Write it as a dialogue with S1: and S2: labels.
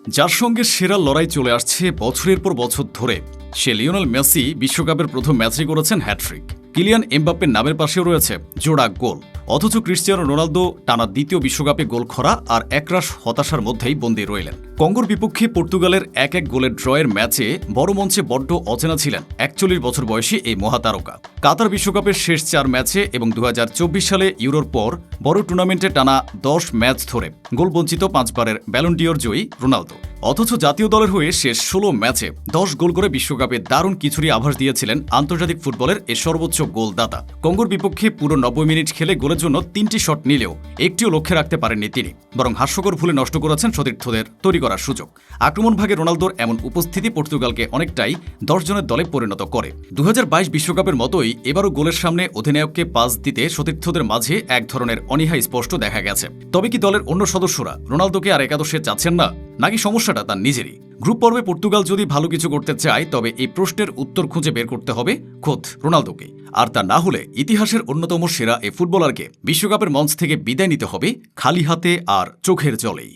S1: যার সঙ্গে সেরা লড়াই চলে আসছে বছরের পর বছর ধরে, সে লিওনেল মেসি বিশ্বকাপের প্রথম ম্যাচেই করেছেন হ্যাটট্রিক। কিলিয়ান এমবাপ্পের নামের পাশেও রয়েছে জোড়া গোল। অথচ ক্রিস্টিয়ানো রোনালদো টানা দ্বিতীয় বিশ্বকাপে গোল খরা আর একরাশ হতাশার মধ্যেই বন্দী রইলেন। কঙ্গোর বিপক্ষে পর্তুগালের 1-1 গোলের ড্রয়ের ম্যাচে বড় মঞ্চে বড্ড অচেনা ছিলেন 41 বছর বয়সী এই মহাতারকা। কাতার বিশ্বকাপের শেষ 4 ম্যাচে এবং 2024 সালে ইউরোর পর বড় টুর্নামেন্টে টানা 10 ম্যাচ ধরে গোলবঞ্চিত 5 বারের ব্যালন ডিওর জয়ী রোনালদো। অথচ জাতীয় দলের হয়ে শেষ 16 ম্যাচে 10 গোল করে বিশ্বকাপে দারুণ কিছুরই আভাস দিয়েছিলেন আন্তর্জাতিক ফুটবলের এ সর্বোচ্চ গোলদাতা। কঙ্গোর বিপক্ষে পুরো 90 মিনিট খেলে গোলের জন্য 3টি শট নিলেও একটিও লক্ষ্যে রাখতে পারেননি তিনি, বরং হাস্যকর ভুলে নষ্ট করেছেন সতীর্থদের তৈরি করার সুযোগ। আক্রমণভাগে রোনালদোর এমন উপস্থিতি পর্তুগালকে অনেকটাই 10 জনের দলে পরিণত করে। 2022 বিশ্বকাপের মতোই এবারও গোলের সামনে অধিনায়ককে পাস দিতে সতীর্থদের মাঝে এক ধরনের অনীহা স্পষ্ট দেখা গেছে। তবে কি দলের অন্য সদস্যরা রোনালদোকে আর একাদশে চাচ্ছেন না, নাকি সমস্যাটা তার নিজেরই? গ্রুপ পর্বে পর্তুগাল যদি ভালো কিছু করতে চায়, তবে এই প্রশ্নের উত্তর খুঁজে বের করতে হবে খোদ রোনালদোকে। আর তা না হলে ইতিহাসের অন্যতম সেরা এ ফুটবলারকে বিশ্বকাপের মঞ্চ থেকে বিদায় নিতে হবে খালি হাতে আর চোখের জলেই।